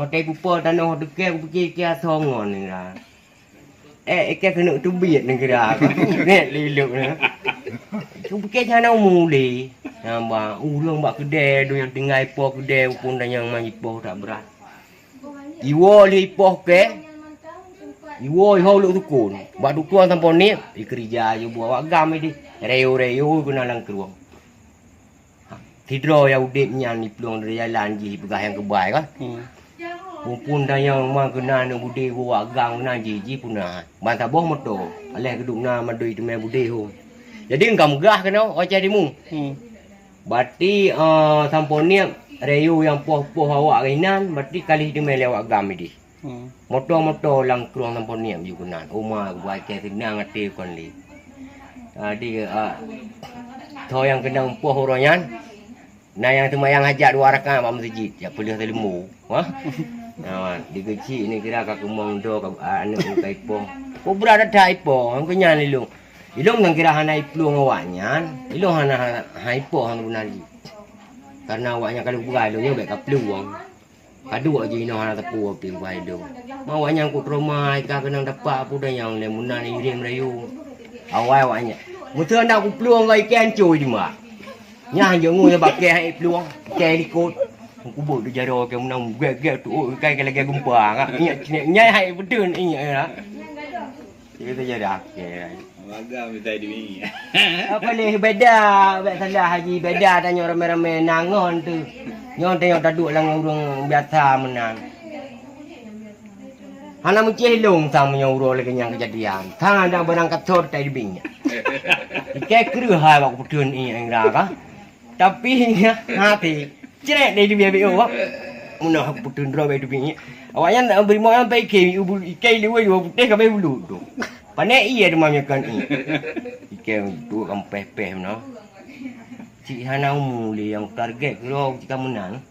teh pupa tanah dekat aku pergi ke songon ni lah. Ikan kena tu biat ni kira. Net liluk ni. Aku pergi sana muli. Nampak ulung bak kedai tu yang tinggal ipoh kedai pun dan yang mai ipoh tak berat. Iwo li ipoh ke. Iwo ho lu tukun. Bak tukun sampai ni kerja je buat agam ni. Reo guna lang keruang. Tidro ya udip nyan ni peluang dari jalan je pegah yang kebai kan. Pun dah yang mang kena nak bude buat gang kena ji punah. Bantah boh motor. Aleh keduk na madui tu mai bude ho. Jadi engkau megah kena oceh dimu. Berarti sampai ni reu yang poh-poh awak kainan berarti kali dia mai lewat gam ni. Motor lang keruang sampai ni ju kena. Oma buat ke senang ati kon li. Jadi tho yang kena poh oranyan. Nah yang semayang hajat 2 rakaat mak masjid. Ya boleh terlemu. Ha? Nah, di kecil ni kira kak kumong do kak anak kai po. Ko berada dai po, ang kanya nilong. Ilong nang kira hanai plung awaknya, ilong hana hai po hang gunali. Karena awaknya kalau bukai lo nyobek ka pluang. Kadu aja ino hana tepu api bukai do. Awaknya ku trauma ka kena dapat apa dah yang lemunan irim rayu. Awaknya. Mutu anak ku pluang kai kan cuy di mak. Nya jangu ya pakai hai pluang, kai likut. Kubur tu jaro ke menang gek tu kai lagi gumpa ngak nyai hai betul ni ya. Kita jadi akeh. Agak minta duit. Apa ni beda, bek salah haji beda tanya ramai-ramai nangon tu. Nyon tengok taduk lang urang biasa menang. Hana menceh long sama urang lagi yang kejadian. Tang ada barang kator tai bing. Ikai kru hai bak betul ni engra ka. Tapi hati cerek dia biar biar awak. Munah putun draw biar duping. Awaknya nak beri mau sampai ikai liwai putih sampai bulu tu. Panek iya dia mamnya kan ni. Ikai tu kan peh no. Cik hana umuli yang target kalau kita menang.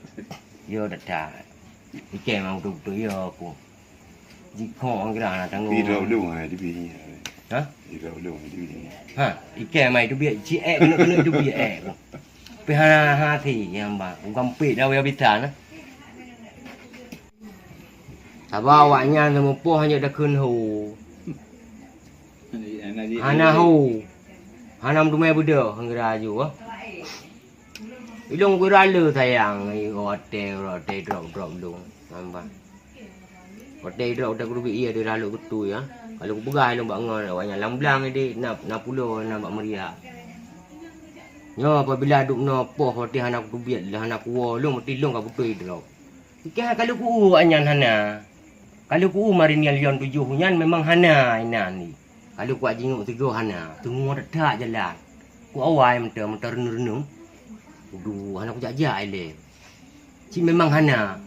Yo dah. Ikai mau tu yo aku. Jika orang kira nak tanggung. Tidak belum di bini. Ha? Tidak belum di bini. Ha, ikai mai tu biar cik kena tu biar. Pihana hati yang bang, gampit dah biar bitan. Abah awaknya sama poh hanya dah kenhu. Hana hu, hana dumai budak hanggra ju. Ilong ku rala sayang, hotel drop dong, nampak. Hotel drop dah kudu iya dia lalu betul ya. Kalau ku pegang ilong bangun awaknya lamblang dia nak pulau nampak meriah. Yo apabila duk no poh hoti anak ku biat lah anak ku long mesti long ka betul drop. Ikah kalau ku anyan hana. Kalau ku marin lion 7 nyan memang hana inan ni. Kalau ku ajinguk 3 hana, tunggu dak jalan. Ku awai mentar renung. Duh anak ku jajak ile. Si memang hana.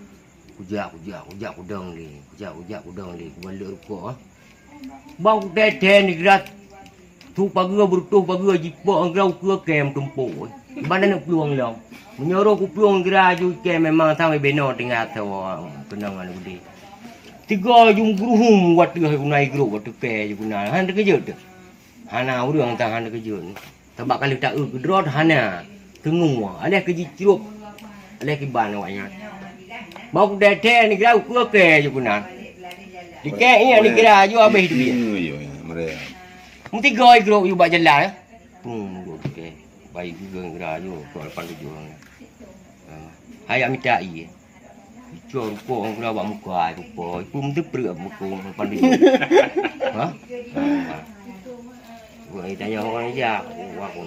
Kujak ku dong ni. Kujak ku dong ni. Ku balik rukuk ah. Bau deden ni gerak tu pagi berutuh pagi jipa angrau ke kem tumpuk. Mana nak peluang long. Menyuruh ku peluang geraju kem memang sampai beno tinggal tawa kenangan budi. 3 jum gruhum watu hai kunai gru watu pe ju kunai. Han kerja tu. Hana urang tang han kerja ni. Sebab kalau tak gedrot hana tengu. Aleh kerja cirup. Aleh kiban awaknya. Mau dede ni gerau ke ju kunai. Dikek ni kira ju habis tu dia. Yo mereka. Mesti goi grup you buat jalan. Okey. Baik juga gerak you soal 87 orang. Hai minta i. Cor rupa orang kena buat muka rupa. Ipu mesti perut muka 87. Ha? Gua tanya orang aja. Aku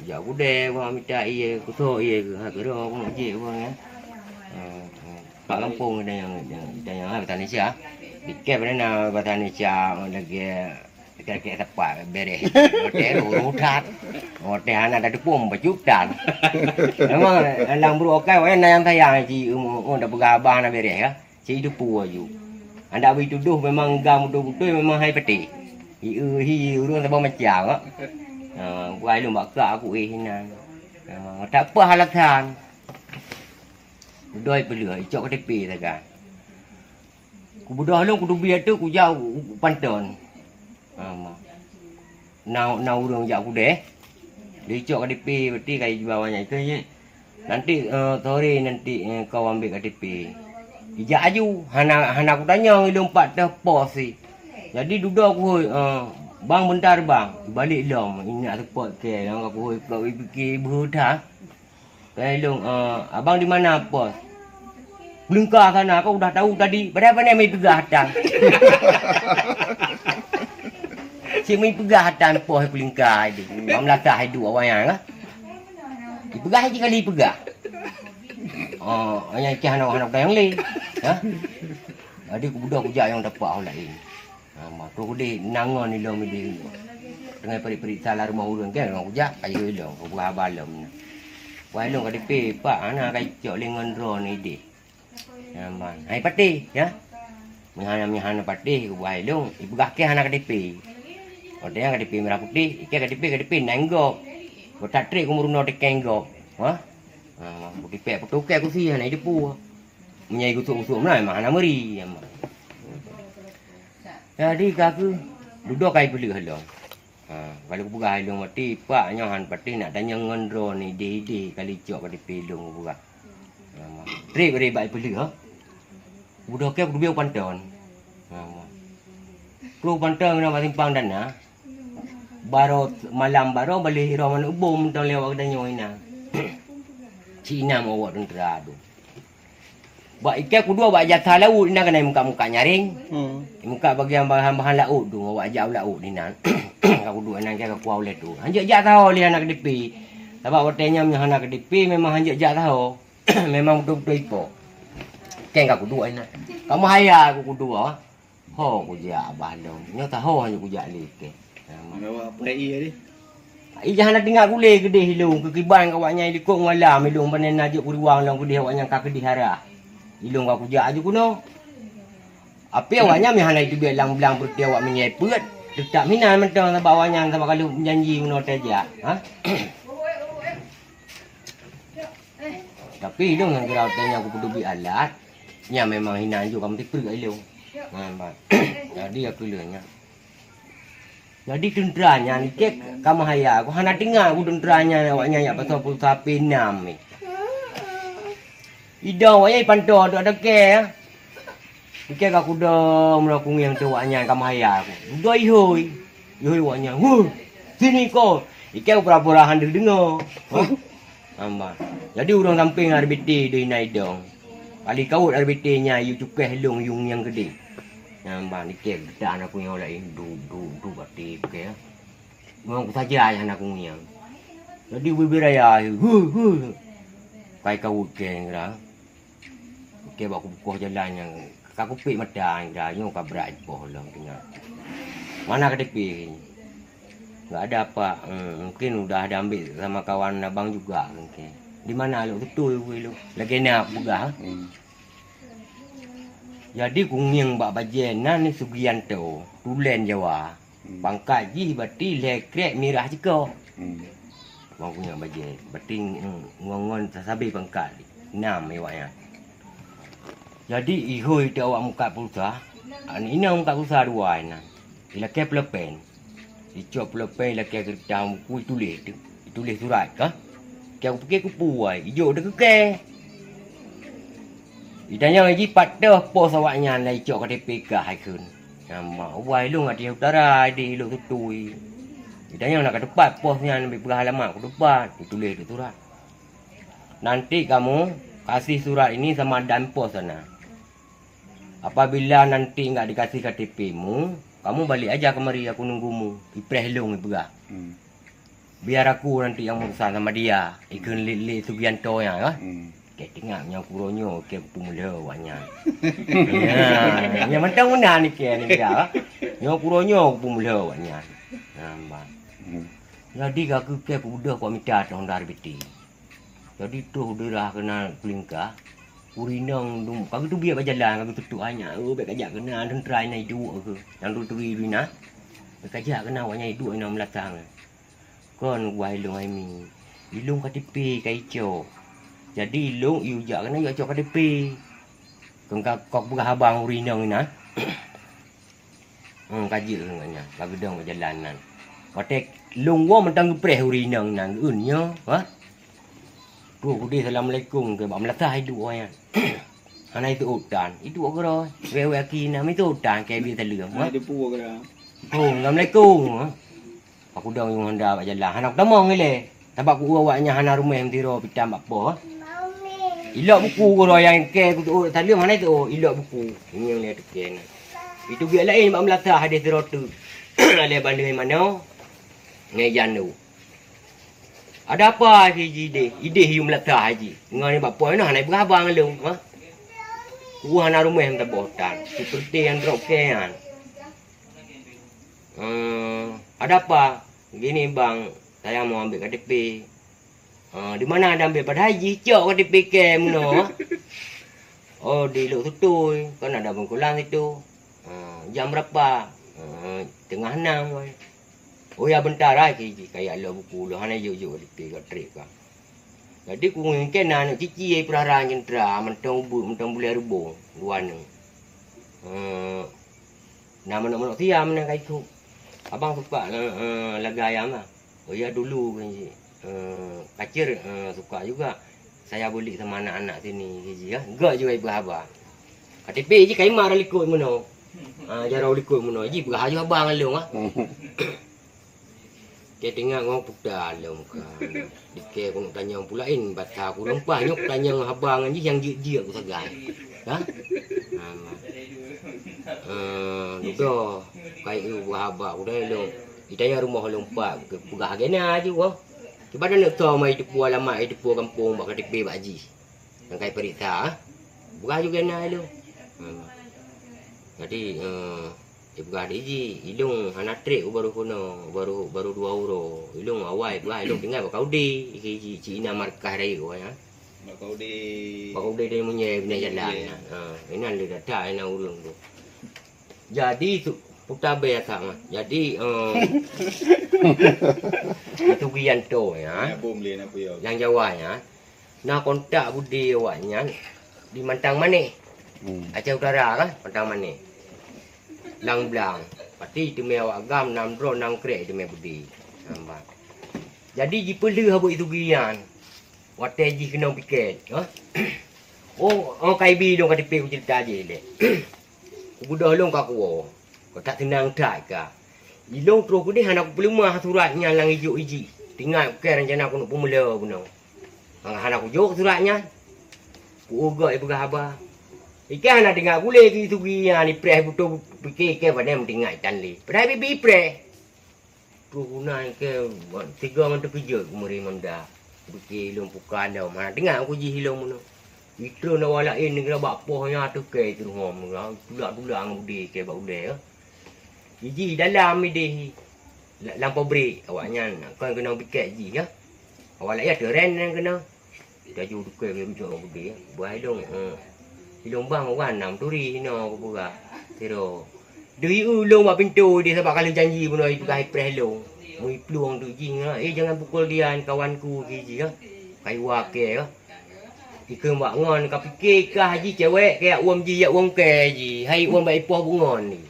ya aku deh gua minta i ku so i ke ha ke ro aku nak je gua ya. Pak kampung ada yang petani sia. Dikep mana petani sia lagi kira tepat beres. Hotel rudat. Hotel anak ada tepung berjutaan. Memang lang bro okey weh yang sayang ci dah bergabah nak beres ya. Ci itu pu aju. Anda bagi tuduh memang gam betul-betul memang hai peti. Hi urang tak macam ah. Buai lu bakak aku hinan. Tak apa halasan. Doi pelua icok KTP saja. Ku budah lu kudu biar tu ku jauh panton. Nau urang jak ku deh. Dia cok KTP berarti kai bawahnya itu je. Nanti sore nanti kau ambil KTP. Ijak aju. Hana aku tanya ilung pat dah pos si. Jadi duduk aku hoi, bang bentar bang. Balik long. Ingat tempat ke. Aku hoi kau fikir berhutang. Kau ilung, abang di mana pos? Belengkar sana. Kau dah tahu tadi. Berapa ni mai pegah hatang? Si mai pegah hatang pos belengkar ni. Bang melakah hidup awak yang lah. Dipegah je kali pegah. Yang ikan anak-anak yang lain. Ha? Jadi budak kujak yang dapat orang lain. Tu kudih nangon ni long dia. Dengan perik-perik salah rumah urang kan orang kujak kayu long, buah balam. Wai long ka depe pak ana kai cok lengon ro ni dik. Man. Hai pati ya. Mihana pati wai long ibugah ke anak ka depe. Odeng ka depe merah putih, ike ka depe nanggok. Botak trek kumurno de kenggok. Ha? Bukti pek putukai aku sih anak depu. Menyai gusuk-gusuk mana mana meri. Jadi kaku duduk kai beli halong. Kalau aku buka halong mati pak nyohan pati nak tanya ngendro ni ide kali cok pada pelong buka. Trip bai beli ha. Budak ke aku biar panton. Kru panton nak simpang dana. Baru malam baru balik roman ubum tong lewat danyo ina. Cina mau buat tentera tu. Bak ikan kedua bak jatah laut ni kena muka nyaring. Muka bagian bahan-bahan laut tu awak ajak laut ni nan. Aku dua nang jaga kuau le tu. Hanjak jak tahu li anak kedepi. Sebab watenya punya anak kedepi memang hanjak jak tahu. Memang betul-betul ipo. Ken aku dua ni. Kamu haya aku kedua. Ho aku jak balong. Nyo tahu hanya aku jak leke. Bawa apa ni? Ijah nak tinggal gule gede hilung kekiban kawaknya ikut malam hilung panen najuk kuruang long gede awaknya ka kedih harah. Hilung aku jak aju kuno. Apa awaknya mi hana itu biar lang-lang berti awak menyepet. Tetap minan mentang sama awaknya sama kalau janji kuno saja. Ha? Tapi hilung yang kira tanya aku perlu bi alat. Nya memang hinan juga kamu tipu hilung. Jadi aku lehnya. Jadi tenteranya ni kek kamu haya aku hana tinggal aku tenteranya awaknya ya pasal pulsa penam ni. Idau awaknya panto ada ke ya. Kek aku dah melakukan yang awaknya kamu haya aku. Doi hoi. Hoi awaknya. Sini kau. Ikan pura-pura handel dengar. Amba. Jadi orang samping RBT di naidong. Kali kau RBT nya you cukai helung yung yang gede. Nampak ni kek gedak aku yang lain du batik ke. Memang saja yang aku yang. Jadi beraya kai kau ke ngra. Ke aku buka jalan yang aku pik mata ngra nyo ka berat boh long tengah. Mana ke tepi? Enggak ada apa. Mungkin udah ada ambil sama kawan abang juga mungkin. Di mana lu betul lu? Lagi nak buka. Jadi kungyang bak bajenan ni Sugianto, Tulen Jawa. Pangkat ji berarti lekrek mirah jeko. Wang kungyang bajen, berarti ngongon sasabi pangkat. 6 awaknya. Jadi ihoi tu awak muka pulsa. Ini muka pulsa dua ina. Ilake pelepen. Dicop pelepen ilake kertas buku tulis surat kah? Kau pergi kupuai, hijau dah kekeh. Idanya lagi patah pos awaknya lai cok KTP ka hai kun. Nama wai lu ngati utara di lu tutui. Idanya nak ke depan posnya lebih berhalaman ke depan ditulis di surat. Nanti kamu kasih surat ini sama dan pos sana. Apabila nanti enggak dikasih KTP-mu, kamu balik aja kemari aku nunggumu. Ipreh lu ngibga. Biar aku nanti yang urusan sama dia. Ikun li Sugianto ya kan. Kek tengah yang kuronyo kek pumula awaknya. Ya, yang mentang mana ni kek ni dah. Yang kuronyo pumula awaknya. Nampak. Jadi aku kek udah kau minta tahun dari biti. Jadi tu dah kenal pelingkah. Urinang dum. Kau tu biar berjalan kau tutup hanya. Baik ajak kenal tentera ini dua ke. Yang tu rina. Baik ajak kenal awaknya dua enam belakang. Kon wai long ai mi. Ilung KTP kai cok. Jadi long you jak kena you cok KTP. Kau buka abang urinang ni nah. Kaji dengannya. Lagu dong perjalanan. Kotek long wo mentang gepreh urinang nang unnya, ha? Tu kudi assalamualaikum ke bak melatah hidup orang. Ana itu utan. Itu aku roh. Wewe kina mi tu utan kayak bi telur. Ada pua ke dah. Oh, Assalamualaikum. Aku dah yung handa ba jalan. Hanak tamong ile. Tabak ku awaknya hana rumah mtiro pitam apa. Ilok buku ko roh yang ke tu telur mana itu? Ilok buku. Ini yang dia teken. Itu biar lain mak melata hadis rotu. Ale banding mana? Ngejan tu. Ada apa haji de? Ide hiu melata haji. Ngani bapa nah naik berabang lu, ha? Gua hana rumah yang terbotan. Seperti yang rokean. Ada apa? Gini bang, saya mau ambil KTP. Di mana ada ambil pada haji? Cok KTP ke mana? Oh di Luk Tutui. Kan ada Bengkulang itu. Jam berapa? Tengah 6. Oh ya bentar lagi. Kayak lo buku lo. Hana yuk KTP kat trip kan. Jadi ku ngingken nak cici perharaan jentera. Mentang boleh rubung. Luar ni. Nama siam nak kayak tu. Abang suka laga ayam lah. Oh ya dulu kan kacir suka juga. Saya beli sama anak-anak sini je ya. Enggak juga ibu abang. KTP je kai marah likut mana. Jarau likut mana. Ji berhaji abang lu ah. Dia tengok orang putar dalam kan. Dikir aku nak tanya pulain bata aku rempah nyok tanya abang je yang jik-jik aku sagai. Ha? Dah kayak tu abang aku dah lu. Ditanya rumah lompat ke pegah gena je wah. Cuba dah nak tahu mai depu alamat depu kampung bak KTP bak haji. Yang kai periksa ah. Pegah juga gena lu. Jadi pegah haji ilung anak trek baru kono baru 2 euro. Ilung awal pegah ilung tinggal bak kaudi iki Cina markah rai ko ya. Bak kaudi dia munye bina jalan. Ini ada data ina urang tu. Jadi tu putar biasa mah. Jadi itu gian to ya. Nak bom le nak puyau. Yang Jawa ya. Nak kontak budi awaknya di Mantang Manik. Aceh Utara kan, Mantang Manik. Lang Blang. Pati tu me awak agam 6 dro 6 krek tu me budi. Nampak. Jadi jipelu habuk itu gian. Wate ji kena piket, ha? Oh KIB dong KTP ku cerita je le. Ku dah long ka ku. Kau tak tenang tak ka. Ilong terus ku ni anak ku pelemah suratnya lang hijau iji. Tinggal ke rencana aku nak pemula puno. Anak ku jok suratnya. Ku ugak ibu abah. Ikan anak dengar boleh ki tu ki ni preh betul fikir ke pada tinggal tan le. Pada bibi preh. Tu guna ke 3 mantap kerja ku meri manda. Fikir ilong bukan dah mana dengar aku ji ilong puno. Itu nak walain ni kena bapohnya tu ke tu ngom lah. Tulak-tulak ngudi ke bau de. Iji dalam ide lampau beri awaknya kau kena biket ji ya. Awak ya teren yang kena. Daju tu ke macam ngudi. Buai dong. Ilong bang wan 6 turi no aku buka. Tero. Dui ulong buat pintu dia sebab kalau janji pun ai buka preh long. Mui peluang tu ji jangan pukul dia kawanku ji ya. Kai wake ya. Ikut buat ngon kau fikir ke haji cewek kayak uang ji ya uang ke ji. Hai uang baik poh bungon ni.